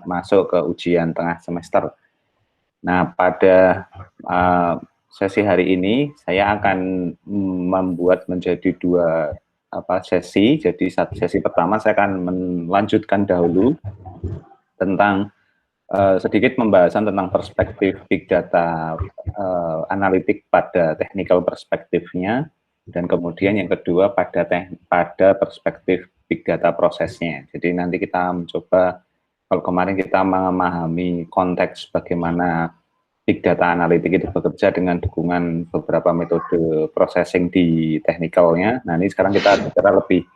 masuk ke ujian tengah semester. Nah, pada sesi hari ini saya akan membuat menjadi dua sesi. Jadi sesi pertama saya akan melanjutkan dahulu tentang sedikit pembahasan tentang perspektif big data analitik pada technical perspektifnya, dan kemudian yang kedua pada perspektif big data prosesnya. Jadi nanti kita mencoba, kalau kemarin kita memahami konteks bagaimana big data analitik itu bekerja dengan dukungan beberapa metode processing di technicalnya. Nah, ini sekarang kita bicara lebih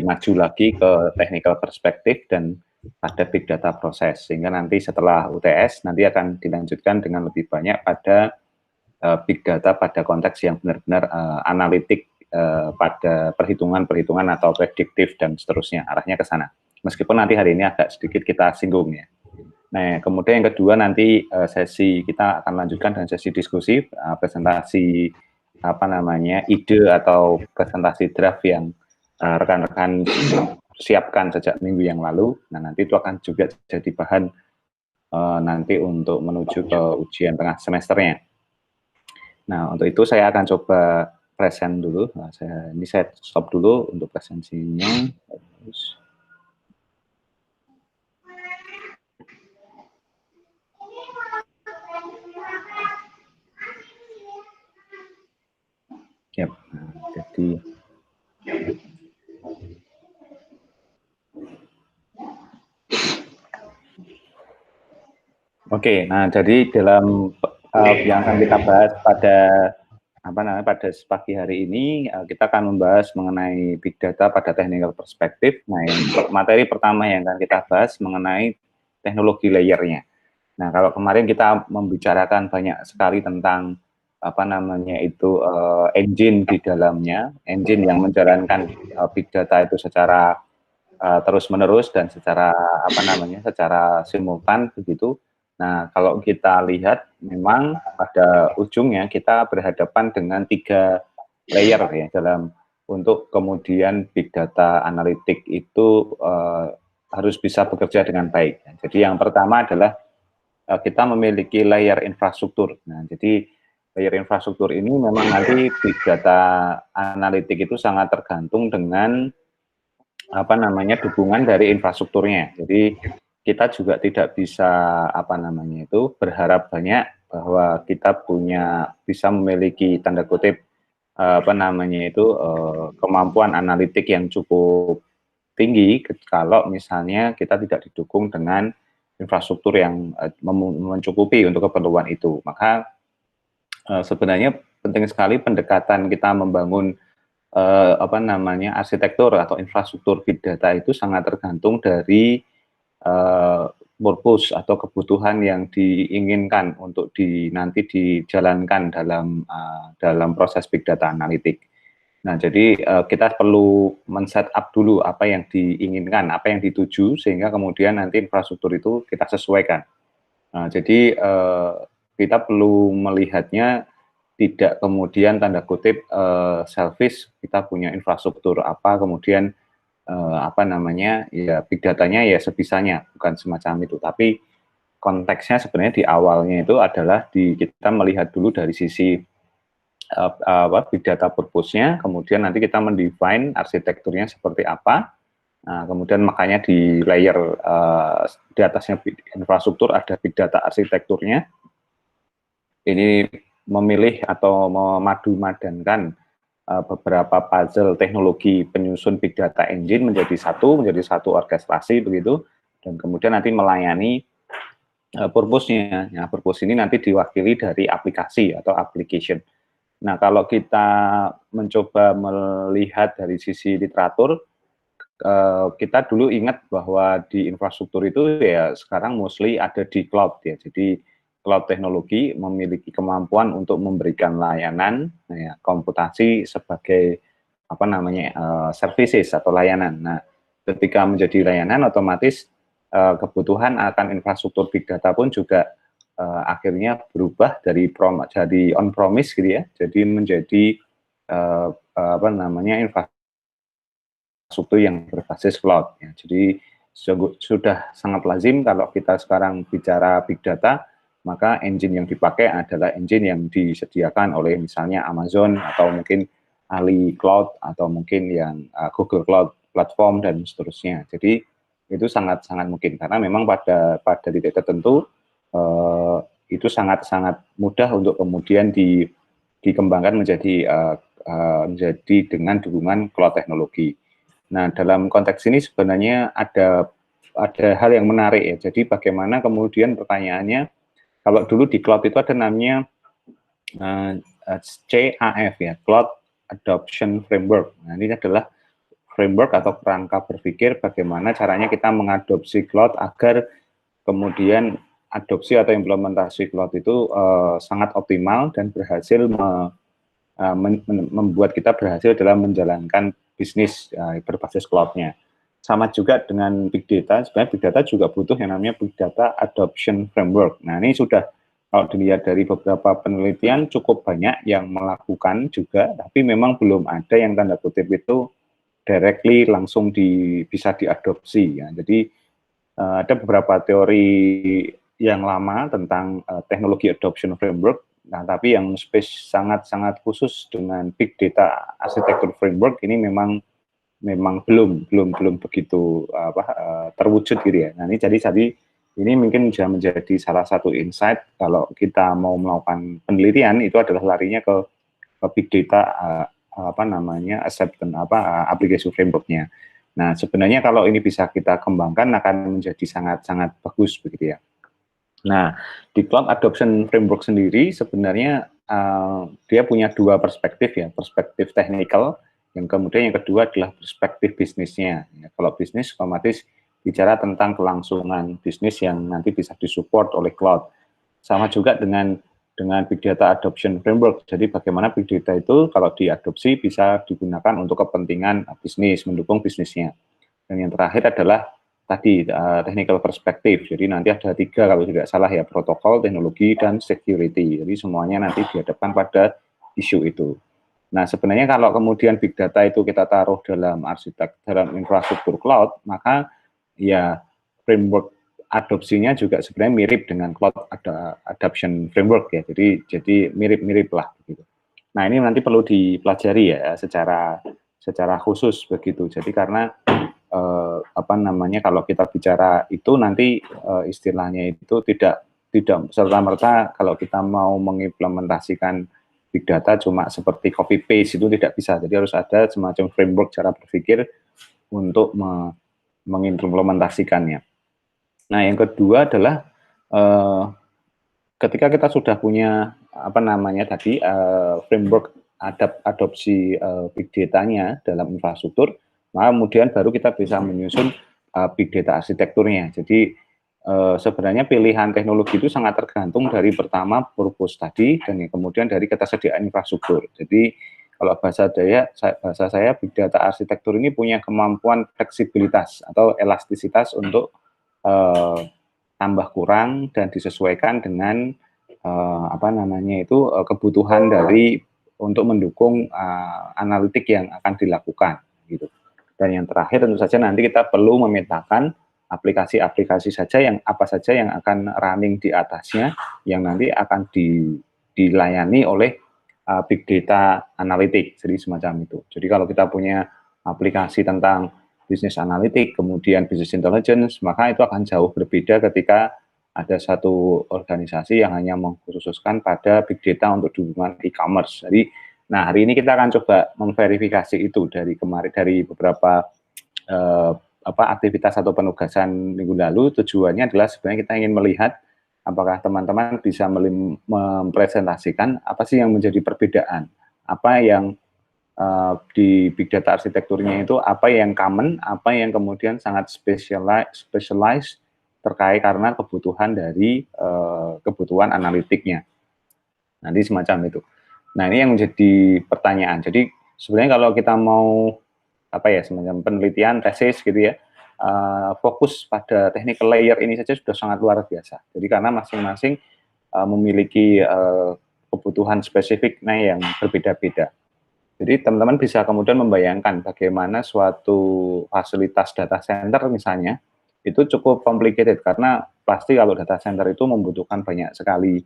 maju lagi ke technical perspektif dan pada big data proses, sehingga nanti setelah UTS nanti akan dilanjutkan dengan lebih banyak pada big data pada konteks yang benar-benar analitik pada perhitungan-perhitungan atau prediktif dan seterusnya, arahnya ke sana. Meskipun nanti hari ini agak sedikit kita singgung ya. Nah, kemudian yang kedua nanti sesi kita akan lanjutkan dengan sesi diskusi, presentasi ide atau presentasi draft yang rekan-rekan siapkan sejak minggu yang lalu. Nah, nanti itu akan juga jadi bahan nanti untuk menuju ke ujian tengah semesternya. Nah, untuk itu saya akan coba present dulu. Nah, saya stop dulu untuk presensinya. Yep. Nah, jadi Oke, nah jadi dalam yang akan kita bahas pada pada pagi hari ini, kita akan membahas mengenai big data pada technical perspektif. Nah, yang materi pertama yang akan kita bahas mengenai teknologi layernya. Nah, kalau kemarin kita membicarakan banyak sekali tentang engine di dalamnya, engine yang menjalankan big data itu secara terus-menerus dan secara secara simultan begitu. Nah, kalau kita lihat memang pada ujungnya kita berhadapan dengan 3 layer ya untuk kemudian big data analitik itu harus bisa bekerja dengan baik. Jadi yang pertama adalah kita memiliki layer infrastruktur. Nah, jadi layer infrastruktur ini memang nanti big data analitik itu sangat tergantung dengan dukungan dari infrastrukturnya. Jadi kita juga tidak bisa berharap banyak bahwa kita bisa memiliki tanda kutip kemampuan analitik yang cukup tinggi kalau misalnya kita tidak didukung dengan infrastruktur yang mencukupi untuk keperluan itu. Maka sebenarnya penting sekali pendekatan kita membangun arsitektur atau infrastruktur big data itu sangat tergantung dari purpose atau kebutuhan yang diinginkan untuk nanti dijalankan dalam proses big data analitik. Nah, jadi kita perlu men-set up dulu apa yang diinginkan, apa yang dituju, sehingga kemudian nanti infrastruktur itu kita sesuaikan. Nah, jadi kita perlu melihatnya tidak kemudian tanda kutip selfish, kita punya infrastruktur apa, kemudian big datanya ya sebisanya, bukan semacam itu. Tapi konteksnya sebenarnya di awalnya itu adalah kita melihat dulu dari sisi big data purpose-nya, kemudian nanti kita mendefine arsitekturnya seperti apa. Nah, kemudian makanya di layer di atasnya infrastruktur ada big data arsitekturnya. Ini memilih atau memadu-madankan beberapa puzzle teknologi penyusun big data engine menjadi satu orkestrasi begitu, dan kemudian nanti melayani purpose-nya. Nah, purpose ini nanti diwakili dari aplikasi atau application. Nah, kalau kita mencoba melihat dari sisi literatur, kita dulu ingat bahwa di infrastruktur itu ya sekarang mostly ada di cloud ya. Jadi cloud teknologi memiliki kemampuan untuk memberikan layanan ya, komputasi sebagai services atau layanan. Nah, ketika menjadi layanan otomatis kebutuhan akan infrastruktur big data pun juga akhirnya berubah dari on-premise gitu ya, jadi menjadi infrastruktur yang berbasis cloud. Ya. Jadi sudah sangat lazim kalau kita sekarang bicara big data, maka engine yang dipakai adalah engine yang disediakan oleh misalnya Amazon atau mungkin Ali Cloud atau mungkin yang Google Cloud Platform dan seterusnya. Jadi itu sangat-sangat mungkin karena memang pada titik tertentu itu sangat-sangat mudah untuk kemudian dikembangkan menjadi dengan dukungan cloud teknologi. Nah, dalam konteks ini sebenarnya ada hal yang menarik ya. Jadi bagaimana kemudian pertanyaannya, kalau dulu di cloud itu ada namanya CAF ya, Cloud Adoption Framework. Nah, ini adalah framework atau kerangka berpikir bagaimana caranya kita mengadopsi cloud agar kemudian adopsi atau implementasi cloud itu sangat optimal dan berhasil membuat kita berhasil dalam menjalankan bisnis berbasis cloud-nya. Sama juga dengan big data, sebenarnya big data juga butuh yang namanya big data adoption framework. Nah, ini sudah kalau dilihat dari beberapa penelitian cukup banyak yang melakukan juga, tapi memang belum ada yang tanda kutip itu directly langsung bisa diadopsi ya. Jadi ada beberapa teori yang lama tentang teknologi adoption framework. Nah, tapi yang sangat-sangat khusus dengan big data architecture framework ini memang belum begitu terwujud gitu ya. Nah, ini jadi ini mungkin bisa menjadi salah satu insight kalau kita mau melakukan penelitian itu adalah larinya ke big data acceptance application framework-nya. Nah, sebenarnya kalau ini bisa kita kembangkan akan menjadi sangat-sangat bagus begitu ya. Nah, di Cloud Adoption Framework sendiri sebenarnya dia punya dua perspektif ya, perspektif technical, yang kemudian yang kedua adalah perspektif bisnisnya. Ya, kalau bisnis otomatis bicara tentang kelangsungan bisnis yang nanti bisa disupport oleh cloud. Sama juga dengan Big Data Adoption Framework. Jadi bagaimana Big Data itu kalau diadopsi bisa digunakan untuk kepentingan bisnis, mendukung bisnisnya. Dan yang terakhir adalah tadi technical perspective. Jadi nanti ada 3 kalau tidak salah ya, protokol, teknologi, dan security. Jadi semuanya nanti dihadapkan pada isu itu. Nah, sebenarnya kalau kemudian big data itu kita taruh dalam dalam infrastruktur cloud, maka ya framework adopsinya juga sebenarnya mirip dengan cloud adoption framework ya. Jadi mirip-mirip lah gitu. Nah, ini nanti perlu dipelajari ya secara khusus begitu. Jadi karena kalau kita bicara itu nanti istilahnya itu tidak serta-merta kalau kita mau mengimplementasikan big data cuma seperti copy paste itu tidak bisa. Jadi harus ada semacam framework cara berpikir untuk mengimplementasikannya. Nah, yang kedua adalah ketika kita sudah punya framework adopsi big data-nya dalam infrastruktur, maka kemudian baru kita bisa menyusun big data arsitekturnya. Jadi sebenarnya pilihan teknologi itu sangat tergantung dari pertama purpose tadi dan kemudian dari ketersediaan infrastruktur. Jadi kalau bahasa saya big data arsitektur ini punya kemampuan fleksibilitas atau elastisitas untuk tambah kurang dan disesuaikan dengan kebutuhan dari untuk mendukung analitik yang akan dilakukan gitu. Dan yang terakhir tentu saja nanti kita perlu memetakan aplikasi-aplikasi saja yang akan running di atasnya yang nanti akan dilayani oleh big data analitik, jadi semacam itu. Jadi kalau kita punya aplikasi tentang bisnis analitik, kemudian bisnis intelligence, maka itu akan jauh berbeda ketika ada satu organisasi yang hanya mengkhususkan pada big data untuk dukungan e-commerce. Jadi, nah hari ini kita akan coba memverifikasi itu dari beberapa aktivitas atau penugasan minggu lalu. Tujuannya adalah sebenarnya kita ingin melihat apakah teman-teman bisa mempresentasikan apa sih yang menjadi perbedaan, apa yang di big data arsitekturnya itu apa yang common, apa yang kemudian sangat specialized terkait karena kebutuhan dari kebutuhan analitiknya. Nanti semacam itu. Nah, ini yang menjadi pertanyaan. Jadi sebenarnya kalau kita mau semacam penelitian tesis gitu ya, fokus pada technical layer ini saja sudah sangat luar biasa. Jadi karena masing-masing memiliki kebutuhan spesifiknya yang berbeda-beda. Jadi teman-teman bisa kemudian membayangkan bagaimana suatu fasilitas data center misalnya itu cukup complicated karena pasti kalau data center itu membutuhkan banyak sekali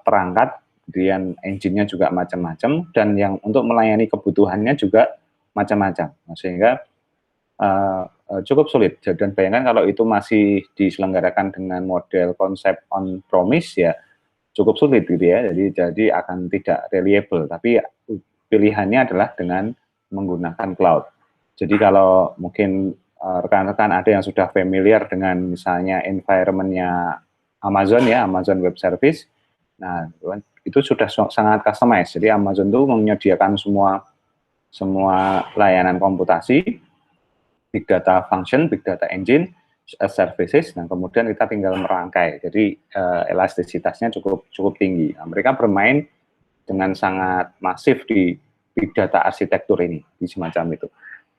perangkat, kemudian engine-nya juga macam-macam, dan yang untuk melayani kebutuhannya juga macam-macam. Sehingga cukup sulit. Dan bayangkan kalau itu masih diselenggarakan dengan model konsep on promise, ya cukup sulit gitu ya. Jadi akan tidak reliable. Tapi pilihannya adalah dengan menggunakan cloud. Jadi kalau mungkin rekan-rekan ada yang sudah familiar dengan misalnya environment-nya Amazon ya, Amazon Web Service. Nah, itu sudah sangat customized. Jadi Amazon itu menyediakan semua layanan komputasi, big data function, big data engine, services, dan kemudian kita tinggal merangkai. Jadi elastisitasnya cukup tinggi. Nah, mereka bermain dengan sangat masif di big data arsitektur ini, di semacam itu.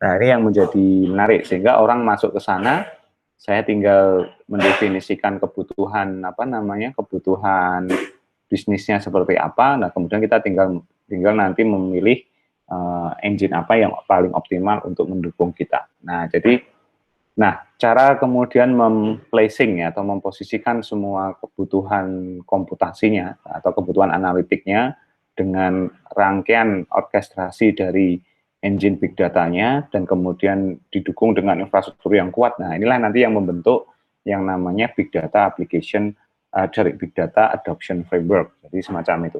Nah, ini yang menjadi menarik, sehingga orang masuk ke sana, saya tinggal mendefinisikan kebutuhan kebutuhan bisnisnya seperti apa. Nah, kemudian kita tinggal nanti memilih engine apa yang paling optimal untuk mendukung kita. Nah, cara kemudian memplacing ya, atau memposisikan semua kebutuhan komputasinya atau kebutuhan analitiknya dengan rangkaian orkestrasi dari engine big datanya dan kemudian didukung dengan infrastruktur yang kuat. Nah, inilah nanti yang membentuk yang namanya big data application dari big data adoption framework. Jadi semacam itu.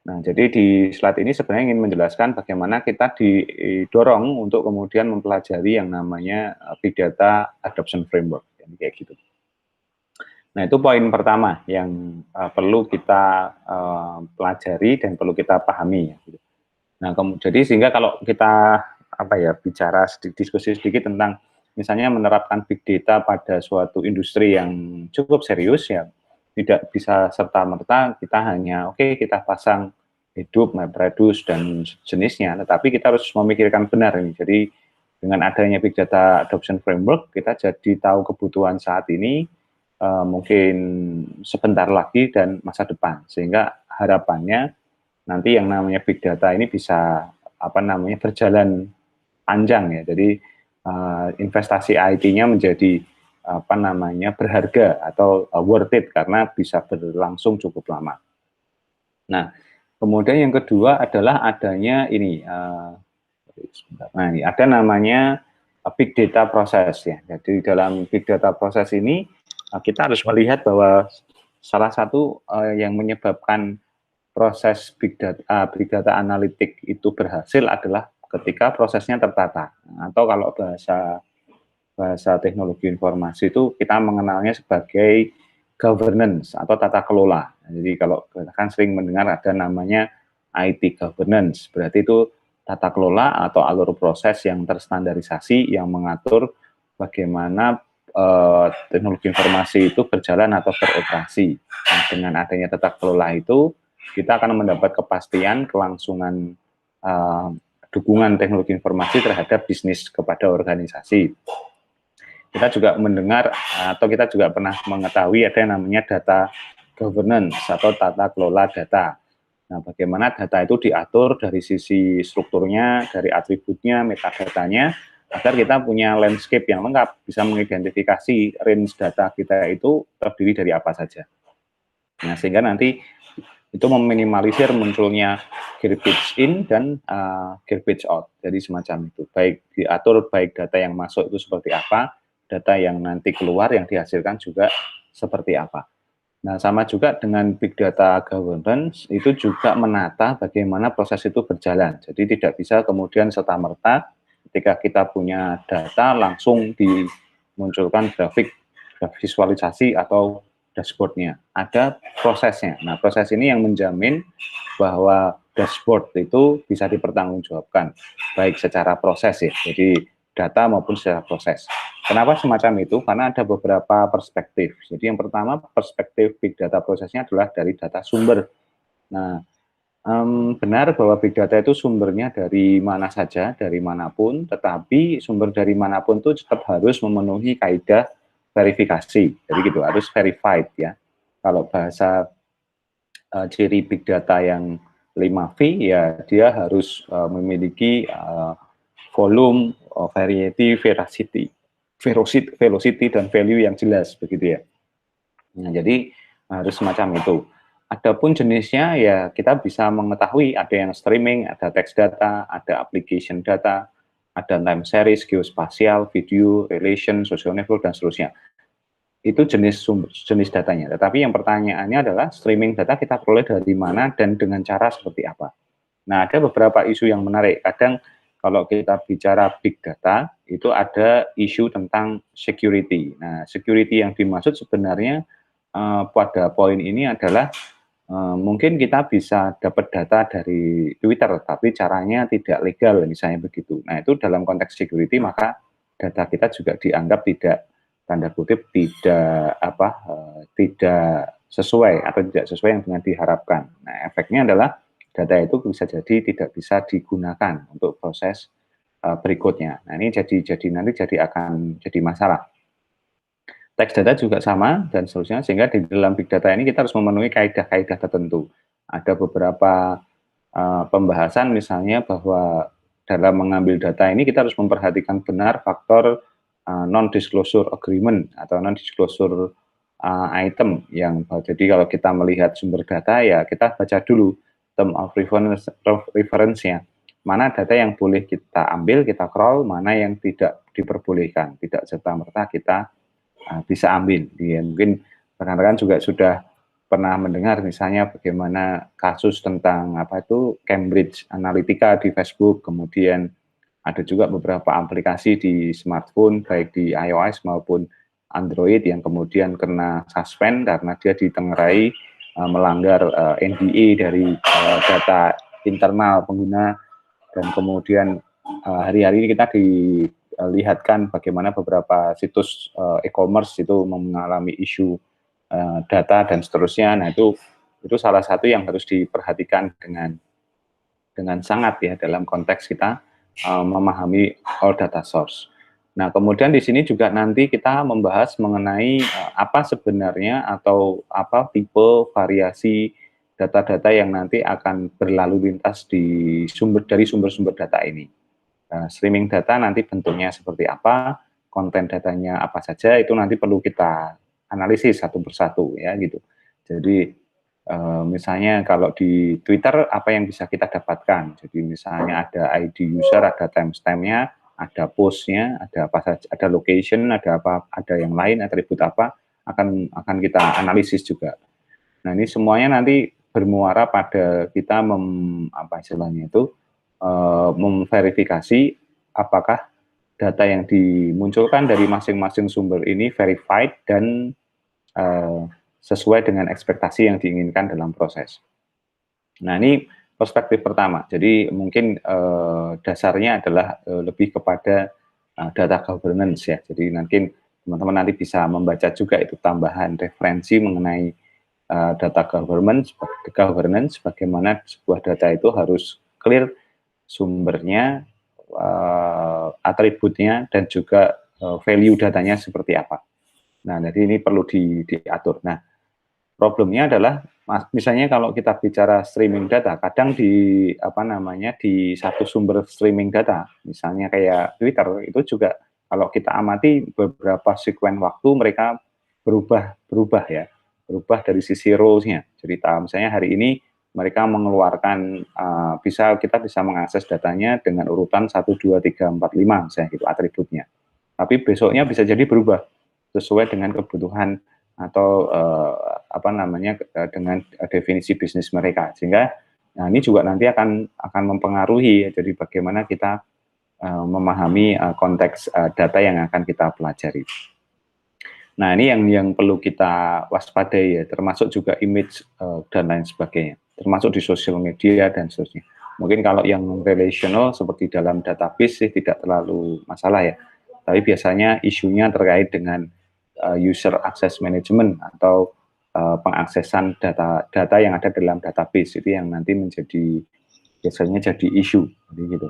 Nah, jadi di slide ini sebenarnya ingin menjelaskan bagaimana kita didorong untuk kemudian mempelajari yang namanya big data adoption framework, kayak gitu. Nah, itu poin pertama yang perlu kita pelajari dan perlu kita pahami. Gitu. Nah, jadi sehingga kalau kita bicara diskusi sedikit tentang misalnya menerapkan big data pada suatu industri yang cukup serius, ya tidak bisa serta-merta kita hanya kita pasang hidup, MapReduce dan jenisnya, tetapi kita harus memikirkan benar ini. Jadi dengan adanya big data adoption framework, kita jadi tahu kebutuhan saat ini, mungkin sebentar lagi dan masa depan, sehingga harapannya nanti yang namanya big data ini bisa berjalan panjang ya. Jadi investasi IT-nya menjadi berharga atau worth it karena bisa berlangsung cukup lama. Nah, kemudian yang kedua adalah adanya ini ada namanya big data proses ya. Jadi dalam big data proses ini kita harus melihat bahwa salah satu yang menyebabkan proses big data analitik itu berhasil adalah ketika prosesnya tertata, atau kalau bahasa teknologi informasi itu kita mengenalnya sebagai governance atau tata kelola. Jadi kalau kan sering mendengar ada namanya IT governance, berarti itu tata kelola atau alur proses yang terstandarisasi yang mengatur bagaimana teknologi informasi itu berjalan atau beroperasi. Nah, dengan adanya tata kelola itu, kita akan mendapat kepastian kelangsungan dukungan teknologi informasi terhadap bisnis kepada organisasi. Kita juga mendengar atau kita juga pernah mengetahui ada yang namanya data governance atau tata kelola data. Nah, bagaimana data itu diatur dari sisi strukturnya, dari atributnya, metadatanya, agar kita punya landscape yang lengkap, bisa mengidentifikasi range data kita itu terdiri dari apa saja. Nah, sehingga nanti itu meminimalisir munculnya garbage in dan garbage out. Jadi semacam itu. Baik diatur, baik data yang masuk itu seperti apa, data yang nanti keluar yang dihasilkan juga seperti apa. Nah, sama juga dengan big data governance, itu juga menata bagaimana proses itu berjalan. Jadi tidak bisa kemudian serta-merta ketika kita punya data langsung dimunculkan grafik visualisasi atau dashboardnya. Ada prosesnya. Nah, proses ini yang menjamin bahwa dashboard itu bisa dipertanggungjawabkan, baik secara proses ya, jadi data maupun secara proses. Kenapa semacam itu? Karena ada beberapa perspektif. Jadi yang pertama, perspektif big data prosesnya adalah dari data sumber. Nah, benar bahwa big data itu sumbernya dari mana saja, dari manapun, tetapi sumber dari manapun itu tetap harus memenuhi kaidah verifikasi. Jadi gitu, harus verified ya. Kalau bahasa ciri big data yang 5V, ya dia harus memiliki volume, variety, veracity. velocity dan value yang jelas begitu ya. Nah, jadi harus semacam itu. Adapun jenisnya ya kita bisa mengetahui ada yang streaming, ada text data, ada application data, ada time series, geospasial, video, relation, social network dan seterusnya. Itu jenis datanya. Tetapi yang pertanyaannya adalah streaming data kita peroleh dari mana dan dengan cara seperti apa. Nah, ada beberapa isu yang menarik. Kadang kalau kita bicara big data, itu ada isu tentang security. Nah, security yang dimaksud sebenarnya pada poin ini adalah mungkin kita bisa dapat data dari Twitter, tapi caranya tidak legal, misalnya begitu. Nah, itu dalam konteks security, maka data kita juga dianggap tidak, tanda kutip, tidak sesuai atau tidak sesuai yang dengan diharapkan. Nah, efeknya adalah data itu bisa jadi tidak bisa digunakan untuk proses berikutnya. Nah, ini nanti akan jadi masalah. Teks data juga sama dan seterusnya, sehingga di dalam big data ini kita harus memenuhi kaidah-kaidah tertentu. Ada beberapa pembahasan misalnya bahwa dalam mengambil data ini kita harus memperhatikan benar faktor non-disclosure agreement atau non-disclosure item yang jadi kalau kita melihat sumber data ya kita baca dulu term of reference-nya. Mana data yang boleh kita ambil, kita crawl, mana yang tidak diperbolehkan, tidak serta-merta kita bisa ambil. Ya, mungkin rekan-rekan juga sudah pernah mendengar misalnya bagaimana kasus tentang Cambridge Analytica di Facebook, kemudian ada juga beberapa aplikasi di smartphone baik di iOS maupun Android yang kemudian kena suspend karena dia ditengarai melanggar NDA dari data internal pengguna, dan kemudian hari-hari ini kita dilihatkan bagaimana beberapa situs e-commerce itu mengalami isu data dan seterusnya. Nah, itu salah satu yang harus diperhatikan dengan sangat ya dalam konteks kita memahami all data source. Nah, kemudian di sini juga nanti kita membahas mengenai apa sebenarnya atau apa tipe variasi data-data yang nanti akan berlalu lintas dari sumber-sumber data ini. Streaming data nanti bentuknya seperti apa, konten datanya apa saja, itu nanti perlu kita analisis satu persatu ya gitu. Jadi misalnya kalau di Twitter apa yang bisa kita dapatkan. Jadi misalnya ada ID user, ada timestamp-nya, ada post-nya, ada apa saja, ada location, ada yang lain atribut apa akan kita analisis juga. Nah, ini semuanya nanti bermuara pada kita memverifikasi apakah data yang dimunculkan dari masing-masing sumber ini verified dan sesuai dengan ekspektasi yang diinginkan dalam proses. Nah, ini perspektif pertama. Jadi mungkin dasarnya adalah lebih kepada data governance ya. Jadi nanti teman-teman nanti bisa membaca juga itu tambahan referensi mengenai data governance, bagaimana sebuah data itu harus clear sumbernya, atributnya, dan juga value datanya seperti apa. Nah, jadi ini perlu diatur. Nah, problemnya adalah misalnya kalau kita bicara streaming data, kadang di satu sumber streaming data, misalnya kayak Twitter, itu juga kalau kita amati beberapa sekuen waktu mereka berubah dari sisi roles-nya. Jadi misalnya hari ini mereka mengeluarkan kita bisa mengakses datanya dengan urutan 1 2 3 4 5 misalnya gitu atributnya. Tapi besoknya bisa jadi berubah sesuai dengan kebutuhan atau dengan definisi bisnis mereka, sehingga ini juga nanti akan mempengaruhi jadi bagaimana kita memahami konteks data yang akan kita pelajari. Nah, ini yang perlu kita waspadai ya, termasuk juga image dan lain sebagainya, termasuk di sosial media dan seterusnya. Mungkin kalau yang relational seperti dalam database sih tidak terlalu masalah ya, tapi biasanya isunya terkait dengan user access management atau pengaksesan data yang ada dalam database, itu yang nanti biasanya jadi isu gitu.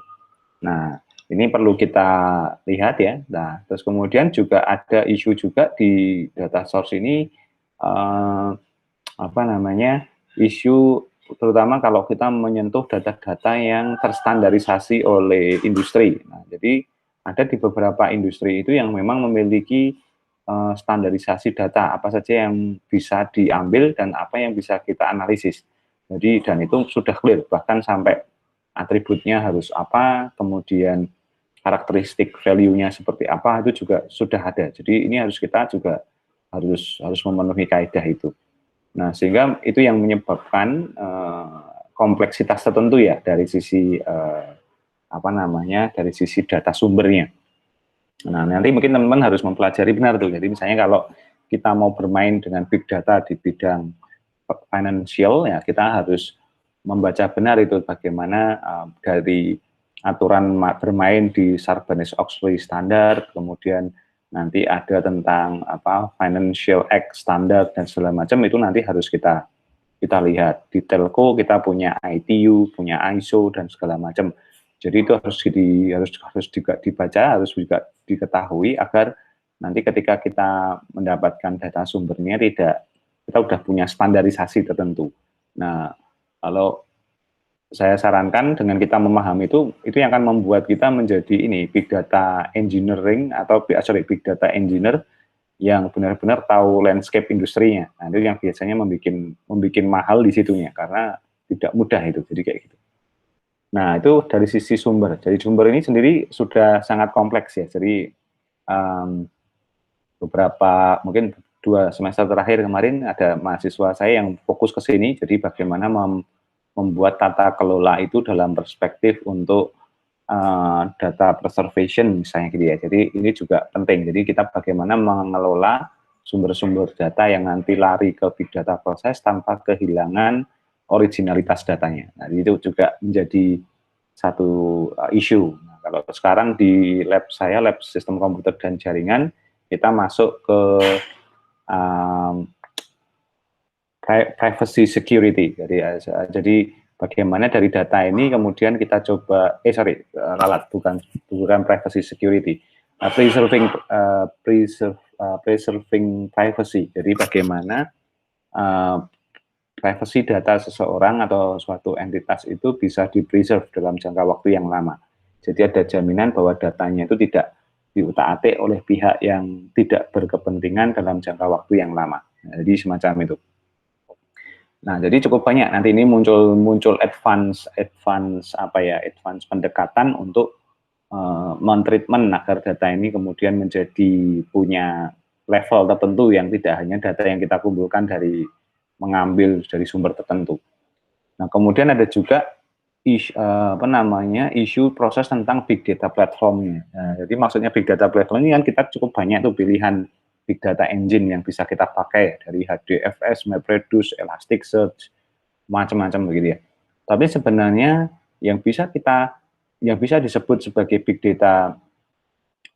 Nah, ini perlu kita lihat ya. Nah, terus kemudian juga ada isu juga di data source ini isu terutama kalau kita menyentuh data-data yang terstandarisasi oleh industri. Nah, jadi ada di beberapa industri itu yang memang memiliki standarisasi data, apa saja yang bisa diambil dan apa yang bisa kita analisis. Jadi, dan itu sudah clear, bahkan sampai atributnya harus apa, kemudian karakteristik value-nya seperti apa, itu juga sudah ada. Jadi ini harus kita juga harus memenuhi kaidah itu. Nah, sehingga itu yang menyebabkan kompleksitas tertentu ya dari sisi dari sisi data sumbernya. Nah, nanti mungkin teman-teman harus mempelajari benar tuh. Jadi misalnya kalau kita mau bermain dengan big data di bidang financial, ya kita harus membaca benar itu bagaimana dari aturan bermain di Sarbanes-Oxley standar, kemudian nanti ada tentang Financial Act standar dan segala macam, itu nanti harus kita lihat. Di telco kita punya ITU, punya ISO dan segala macam. Jadi itu harus juga dibaca, harus juga diketahui agar nanti ketika kita mendapatkan data sumbernya kita sudah punya standarisasi tertentu. Nah, kalau saya sarankan dengan kita memahami itu yang akan membuat kita menjadi big data engineering atau big data engineer yang benar-benar tahu landscape industrinya. Nah, itu yang biasanya membuat mahal di situnya karena tidak mudah itu. Jadi kayak gitu. Nah, itu dari sisi sumber. Jadi sumber ini sendiri sudah sangat kompleks ya. Jadi beberapa, mungkin 2 semester terakhir kemarin ada mahasiswa saya yang fokus ke sini. Jadi bagaimana membuat tata kelola itu dalam perspektif untuk data preservation misalnya gitu ya. Jadi ini juga penting. Jadi kita bagaimana mengelola sumber-sumber data yang nanti lari ke big data proses tanpa kehilangan originalitas datanya. Nah, itu juga menjadi satu isu. Nah, kalau sekarang di lab saya, lab sistem komputer dan jaringan, kita masuk ke privacy security. Jadi bagaimana dari data ini kemudian kita coba, bukan privacy security, preserving privacy. Jadi bagaimana privacy data seseorang atau suatu entitas itu bisa di-preserve dalam jangka waktu yang lama. Jadi ada jaminan bahwa datanya itu tidak diutak-atik oleh pihak yang tidak berkepentingan dalam jangka waktu yang lama. Nah, jadi semacam itu. Nah, jadi cukup banyak nanti ini muncul advance pendekatan untuk men-treatment agar data ini kemudian menjadi punya level tertentu yang tidak hanya data yang kita kumpulkan dari mengambil dari sumber tertentu. Nah, kemudian ada juga isu proses tentang big data platformnya. Nah, jadi maksudnya big data platform ini kan kita cukup banyak tuh pilihan big data engine yang bisa kita pakai dari HDFS, MapReduce, Elasticsearch, macam-macam begitu ya. Tapi sebenarnya yang bisa disebut sebagai big data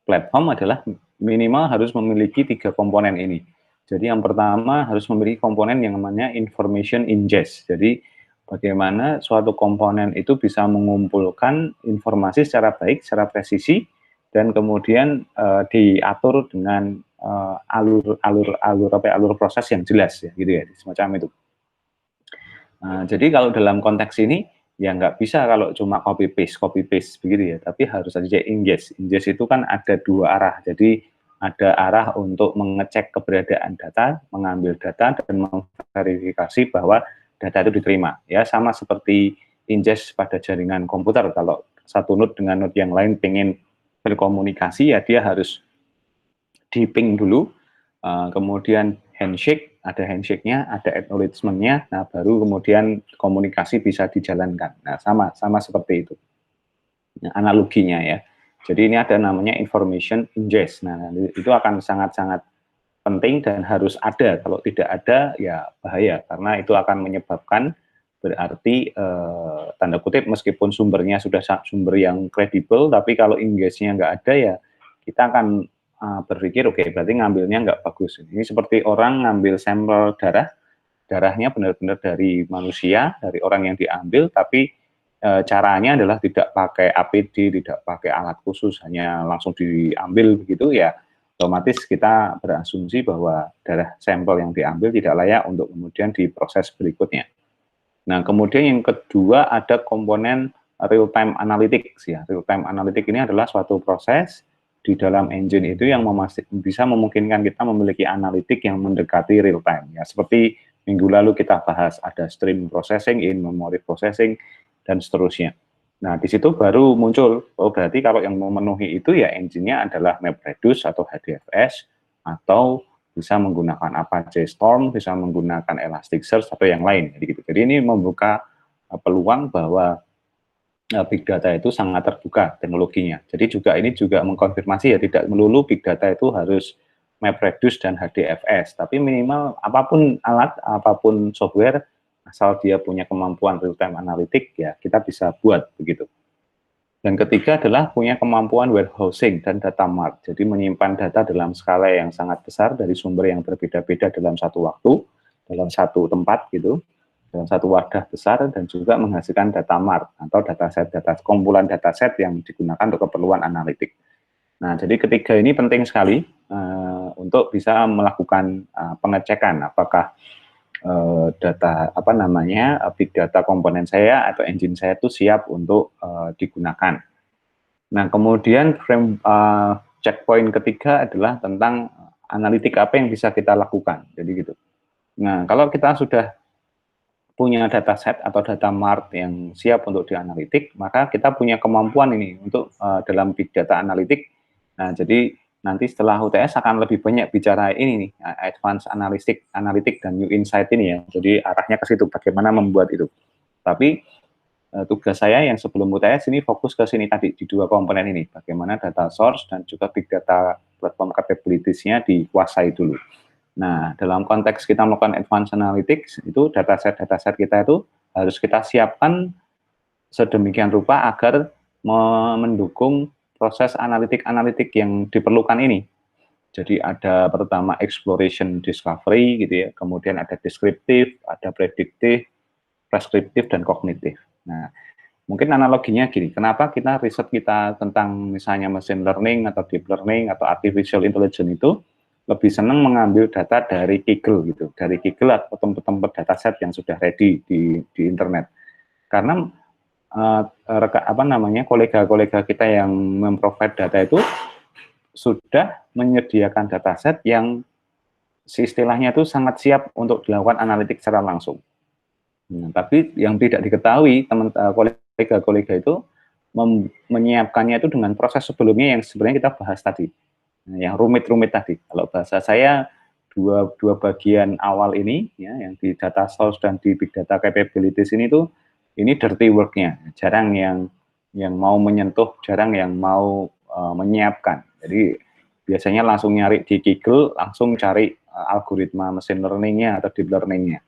platform adalah minimal harus memiliki 3 komponen ini. Jadi yang pertama harus memiliki komponen yang namanya information ingest. Jadi bagaimana suatu komponen itu bisa mengumpulkan informasi secara baik, secara presisi, dan kemudian diatur dengan alur proses yang jelas ya, gitu ya, semacam itu. Nah, jadi kalau dalam konteks ini ya nggak bisa kalau cuma copy paste begitu ya, tapi harus ada ingest. Ingest itu kan ada 2 arah. Jadi ada arah untuk mengecek keberadaan data, mengambil data dan memverifikasi bahwa data itu diterima. Ya sama seperti ingest pada jaringan komputer. Kalau satu node dengan node yang lain pengen berkomunikasi ya dia harus di ping dulu, kemudian handshake, ada handshake-nya, ada acknowledgement-nya, nah baru kemudian komunikasi bisa dijalankan. Nah sama seperti itu analoginya ya. Jadi ini ada namanya information ingest. Nah, itu akan sangat-sangat penting dan harus ada. Kalau tidak ada, ya bahaya. Karena itu akan menyebabkan berarti tanda kutip meskipun sumbernya sudah sumber yang kredibel, tapi kalau ingestnya nggak ada ya kita akan berpikir oke, berarti ngambilnya nggak bagus. Ini seperti orang ngambil sampel darahnya benar-benar dari manusia, dari orang yang diambil, tapi caranya adalah tidak pakai APD, tidak pakai alat khusus, hanya langsung diambil begitu ya, otomatis kita berasumsi bahwa darah sampel yang diambil tidak layak untuk kemudian diproses berikutnya. Nah, kemudian yang kedua ada komponen real time analytics ya. Real time analytics ini adalah suatu proses di dalam engine itu yang bisa memungkinkan kita memiliki analitik yang mendekati real time ya. Seperti minggu lalu kita bahas ada stream processing, in memory processing dan seterusnya. Nah, di situ baru muncul, oh berarti kalau yang memenuhi itu ya engine-nya adalah MapReduce atau HDFS, atau bisa menggunakan Apache Storm, bisa menggunakan Elasticsearch atau yang lain. Jadi ini membuka peluang bahwa Big Data itu sangat terbuka teknologinya. Jadi ini juga mengkonfirmasi ya tidak melulu Big Data itu harus MapReduce dan HDFS, tapi minimal apapun alat, apapun software, asal dia punya kemampuan real-time analytic, ya kita bisa buat begitu. Dan ketiga adalah punya kemampuan warehousing dan data mart, jadi menyimpan data dalam skala yang sangat besar dari sumber yang berbeda-beda dalam satu waktu, dalam satu tempat gitu, dalam satu wadah besar, dan juga menghasilkan data mart atau kumpulan dataset yang digunakan untuk keperluan analitik. Nah, jadi ketiga ini penting sekali untuk bisa melakukan pengecekan apakah data big data komponen saya atau engine saya itu siap untuk digunakan. Nah, kemudian checkpoint ketiga adalah tentang analitik apa yang bisa kita lakukan. Jadi gitu. Nah, kalau kita sudah punya dataset atau data mart yang siap untuk dianalitik, maka kita punya kemampuan ini untuk dalam big data analitik. Nah, jadi nanti setelah UTS akan lebih banyak bicara ini nih, advanced analytic dan new insight ini ya. Jadi arahnya ke situ, bagaimana membuat itu. Tapi tugas saya yang sebelum UTS ini fokus ke sini tadi, di dua komponen ini, bagaimana data source dan juga big data platform capabilities-nya dikuasai dulu. Nah, dalam konteks kita melakukan advanced analytics, itu dataset kita itu harus kita siapkan sedemikian rupa agar mendukung proses analitik yang diperlukan ini. Jadi ada pertama exploration discovery gitu ya, kemudian ada deskriptif, ada prediktif, preskriptif, dan kognitif. Nah, mungkin analoginya gini, kenapa kita riset kita tentang misalnya machine learning atau deep learning atau artificial intelligence itu lebih senang mengambil data dari Kaggle gitu, dari Kaggle atau tempat-tempat dataset yang sudah ready di internet. Karena kolega-kolega kita yang memprovide data itu sudah menyediakan dataset yang istilahnya itu sangat siap untuk dilakukan analitik secara langsung. Nah, tapi yang tidak diketahui kolega-kolega itu menyiapkannya itu dengan proses sebelumnya yang sebenarnya kita bahas tadi. Nah, yang rumit-rumit tadi. Kalau bahasa saya dua bagian awal ini ya, yang di data source dan di big data capabilities ini tuh ini dirty work-nya. Jarang yang mau menyentuh, jarang yang mau menyiapkan. Jadi biasanya langsung nyari di Kaggle, langsung cari algoritma machine learning-nya atau deep learning-nya.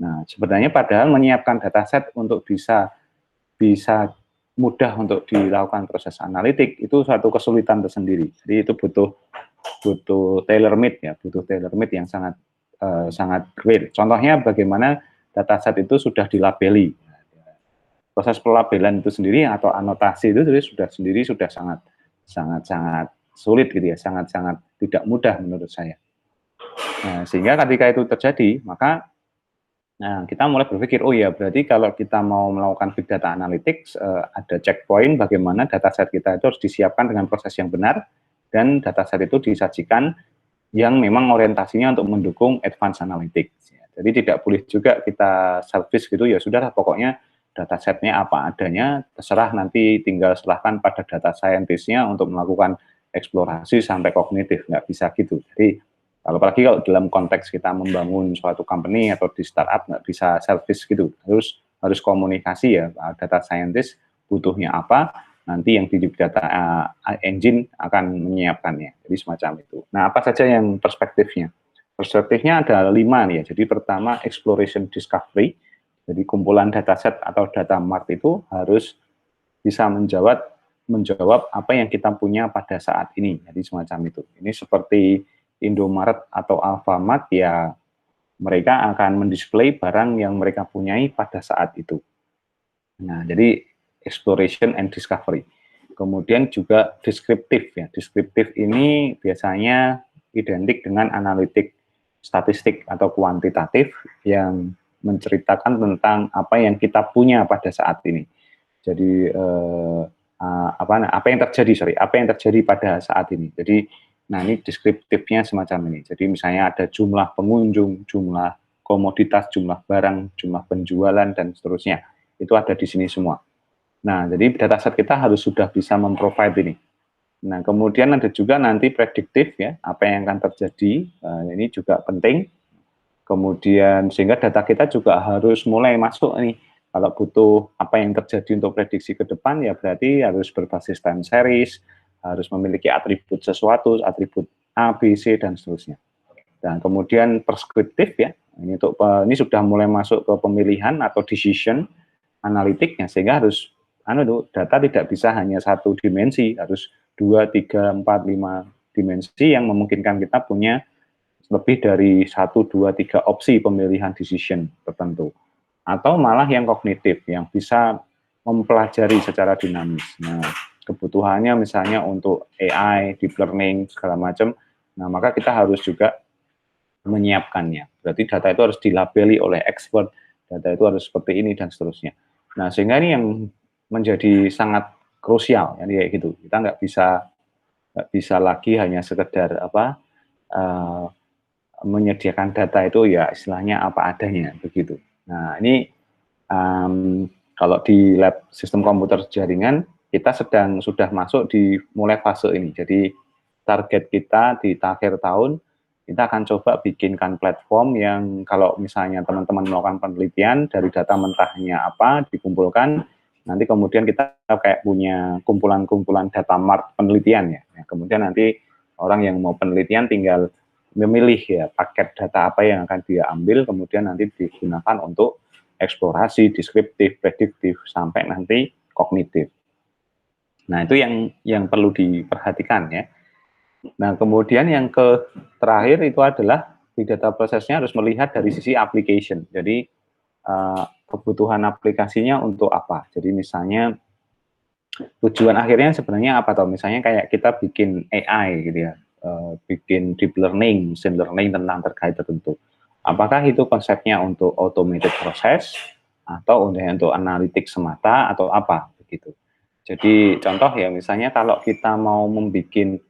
Nah, sebenarnya padahal menyiapkan dataset untuk bisa mudah untuk dilakukan proses analitik itu suatu kesulitan tersendiri. Jadi itu butuh tailor made ya, butuh tailor made yang sangat clear. Contohnya bagaimana dataset itu sudah dilabeli. Proses pelabelan itu sendiri atau anotasi itu sudah sangat sulit gitu ya, sangat tidak mudah menurut saya. Nah, sehingga ketika itu terjadi, maka kita mulai berpikir, oh ya berarti kalau kita mau melakukan big data analytics, ada checkpoint bagaimana dataset kita itu harus disiapkan dengan proses yang benar, dan dataset itu disajikan yang memang orientasinya untuk mendukung advanced analytics. Jadi tidak boleh juga kita selfish gitu, ya sudah pokoknya datasetnya apa adanya, terserah nanti tinggal serahkan pada data scientist-nya untuk melakukan eksplorasi sampai kognitif, nggak bisa gitu. Jadi apalagi kalau dalam konteks kita membangun suatu company atau di startup nggak bisa selfish gitu, harus komunikasi ya, data scientist butuhnya apa, nanti yang di data engine akan menyiapkannya, jadi semacam itu. Nah, apa saja yang perspektifnya? Perspektifnya ada 5 nih ya, jadi pertama exploration discovery, jadi kumpulan dataset atau data mart itu harus bisa menjawab apa yang kita punya pada saat ini, jadi semacam itu. Ini seperti Indomaret atau Alfamart ya, mereka akan mendisplay barang yang mereka punyai pada saat itu. Nah, jadi exploration and discovery. Kemudian juga deskriptif ya. Deskriptif ini biasanya identik dengan analitik statistik atau kuantitatif yang menceritakan tentang apa yang kita punya pada saat ini. Jadi apa yang terjadi pada saat ini. Jadi, nah ini deskriptifnya semacam ini. Jadi misalnya ada jumlah pengunjung, jumlah komoditas, jumlah barang, jumlah penjualan dan seterusnya. Itu ada di sini semua. Nah, jadi dataset kita harus sudah bisa memprovide ini. Nah, kemudian ada juga nanti prediktif ya, apa yang akan terjadi. Ini juga penting. Kemudian sehingga data kita juga harus mulai masuk nih. Kalau butuh apa yang terjadi untuk prediksi ke depan, ya berarti harus berbasis time series, harus memiliki atribut sesuatu, atribut A, B, C, dan seterusnya. Dan kemudian preskriptif ya, ini sudah mulai masuk ke pemilihan atau decision analitiknya, sehingga harus data tidak bisa hanya satu dimensi, harus 2, 3, 4, 5 dimensi yang memungkinkan kita punya lebih dari 1, 2, 3 opsi pemilihan decision tertentu. Atau malah yang kognitif, yang bisa mempelajari secara dinamis. Nah, kebutuhannya misalnya untuk AI, deep learning, segala macam, nah maka kita harus juga menyiapkannya. Berarti data itu harus dilabeli oleh expert, data itu harus seperti ini, dan seterusnya. Nah, sehingga ini yang menjadi sangat krusial, ya, kayak gitu. Kita nggak bisa lagi hanya sekedar menyediakan data itu ya istilahnya apa adanya begitu. Nah ini kalau di lab sistem komputer jaringan kita sudah masuk di mulai fase ini. Jadi target kita di akhir tahun kita akan coba bikinkan platform yang kalau misalnya teman-teman melakukan penelitian dari data mentahnya apa dikumpulkan, nanti kemudian kita kayak punya kumpulan-kumpulan data mart penelitian ya. Kemudian nanti orang yang mau penelitian tinggal memilih ya paket data apa yang akan dia ambil, kemudian nanti digunakan untuk eksplorasi, deskriptif, prediktif, sampai nanti kognitif. Nah itu yang perlu diperhatikan ya. Nah kemudian yang terakhir itu adalah big data prosesnya harus melihat dari sisi application. Jadi kebutuhan aplikasinya untuk apa. Jadi misalnya tujuan akhirnya sebenarnya apa toh? Misalnya kayak kita bikin AI gitu ya. Bikin deep learning, machine learning tentang terkait tertentu. Apakah itu konsepnya untuk automated proses atau untuk analitik semata atau apa begitu. Jadi contoh ya misalnya kalau kita mau membuat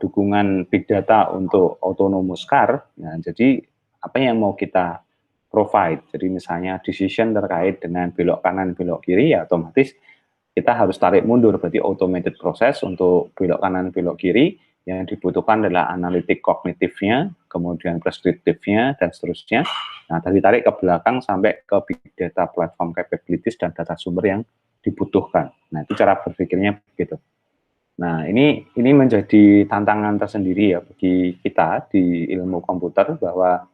dukungan big data untuk autonomous car, nah jadi apa yang mau kita provide. Jadi misalnya decision terkait dengan belok kanan, belok kiri ya otomatis kita harus tarik mundur, berarti automated proses untuk belok kanan, belok kiri. Yang dibutuhkan adalah analitik kognitifnya, kemudian preskriptifnya, dan seterusnya. Nah, ditarik ke belakang sampai ke big data platform capabilities dan data sumber yang dibutuhkan. Nah, itu cara berpikirnya begitu. Nah, ini menjadi tantangan tersendiri ya bagi kita di ilmu komputer bahwa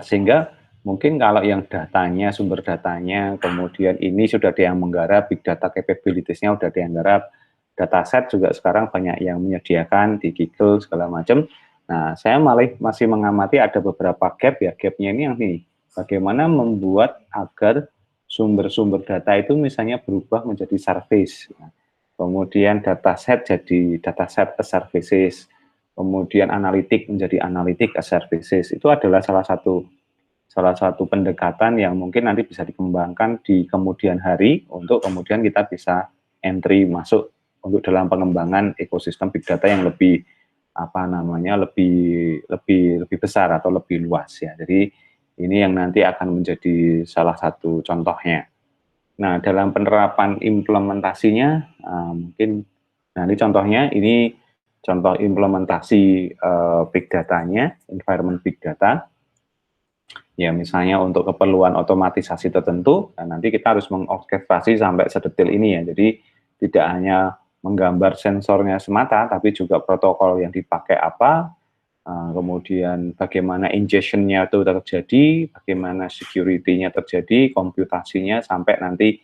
sehingga mungkin kalau yang datanya, sumber datanya, kemudian ini sudah ada yang menggarap, big data capabilities-nya sudah ada yang menggarap, dataset juga sekarang banyak yang menyediakan di Google segala macam. Nah, saya masih mengamati ada beberapa gap ya. Gapnya ini yang ini, bagaimana membuat agar sumber-sumber data itu misalnya berubah menjadi service. Kemudian dataset jadi dataset as services. Kemudian analitik menjadi analitik as services. Itu adalah salah satu pendekatan yang mungkin nanti bisa dikembangkan di kemudian hari untuk kemudian kita bisa entry masuk untuk dalam pengembangan ekosistem big data yang lebih lebih besar atau lebih luas ya. Jadi ini yang nanti akan menjadi salah satu contohnya. Nah, dalam penerapan implementasinya mungkin nanti contohnya ini contoh implementasi big datanya, environment big data. Ya, misalnya untuk keperluan otomatisasi tertentu, dan nanti kita harus mengorkestrasi sampai sedetil ini ya. Jadi tidak hanya menggambar sensornya semata, tapi juga protokol yang dipakai apa, kemudian bagaimana ingestion-nya itu terjadi, bagaimana security-nya terjadi, komputasinya, sampai nanti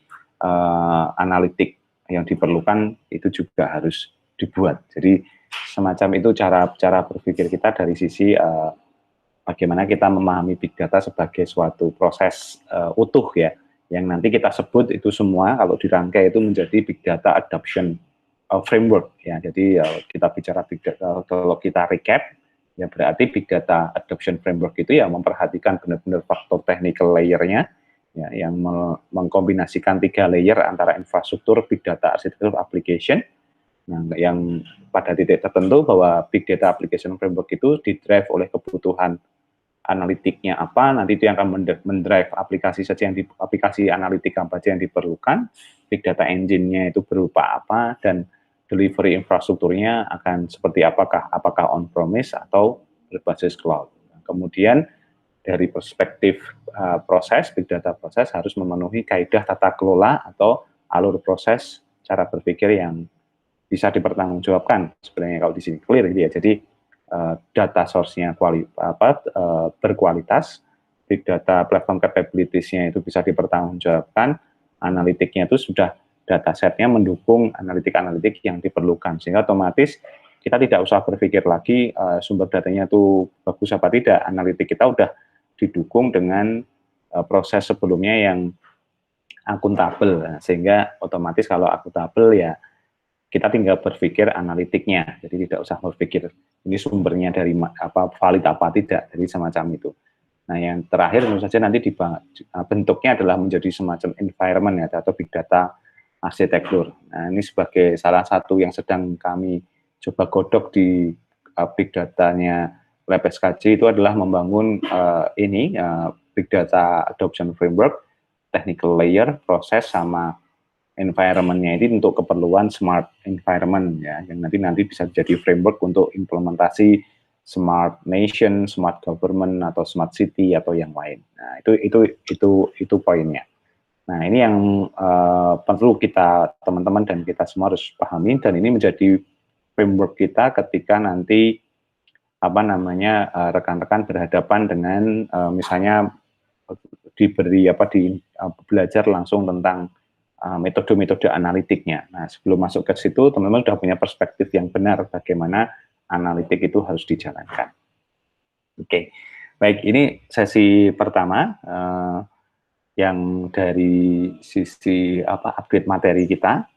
analitik yang diperlukan itu juga harus dibuat. Jadi semacam itu cara berpikir kita dari sisi bagaimana kita memahami big data sebagai suatu proses utuh ya, yang nanti kita sebut itu semua kalau dirangkai itu menjadi big data adoption framework ya. Jadi kita bicara big data, kalau kita recap ya berarti big data adoption framework itu ya memperhatikan benar-benar faktor technical layer-nya, ya, yang mengkombinasikan 3 layer antara infrastruktur, big data, arsitektur, application. Nah, yang pada titik tertentu bahwa big data application framework itu didrive oleh kebutuhan analitiknya apa, nanti itu yang akan mendrive aplikasi saja yang aplikasi analitik apa saja yang diperlukan, big data engine-nya itu berupa apa, dan delivery infrastrukturnya akan seperti apakah on-premise atau berbasis cloud. Kemudian dari perspektif proses, big data proses harus memenuhi kaidah tata kelola atau alur proses cara berpikir yang bisa dipertanggungjawabkan. Sebenarnya kalau di sini clear gitu ya. Jadi data source-nya berkualitas, big data platform capabilities-nya itu bisa dipertanggungjawabkan, analitiknya itu sudah data set-nya mendukung analitik-analitik yang diperlukan, sehingga otomatis kita tidak usah berpikir lagi sumber datanya itu bagus apa tidak, analitik kita udah didukung dengan proses sebelumnya yang akuntabel, sehingga otomatis kalau akuntabel ya kita tinggal berpikir analitiknya, jadi tidak usah berpikir ini sumbernya dari apa, valid apa tidak, jadi semacam itu. Nah, yang terakhir tentu saja nanti bentuknya adalah menjadi semacam environment ya, atau big data arsitektur. Nah, ini sebagai salah satu yang sedang kami coba godok di big data-nya Lab SKJ itu adalah membangun big data adoption framework, technical layer, proses, sama environment-nya ini untuk keperluan smart environment ya, yang nanti bisa jadi framework untuk implementasi smart nation, smart government atau smart city atau yang lain. Nah, itu poinnya. Nah, ini yang perlu kita teman-teman dan kita semua harus pahami, dan ini menjadi framework kita ketika nanti rekan-rekan berhadapan dengan misalnya diberi belajar langsung tentang metode-metode analitiknya. Nah, sebelum masuk ke situ, teman-teman sudah punya perspektif yang benar bagaimana analitik itu harus dijalankan. Oke, baik, ini sesi pertama yang dari sisi upgrade materi kita.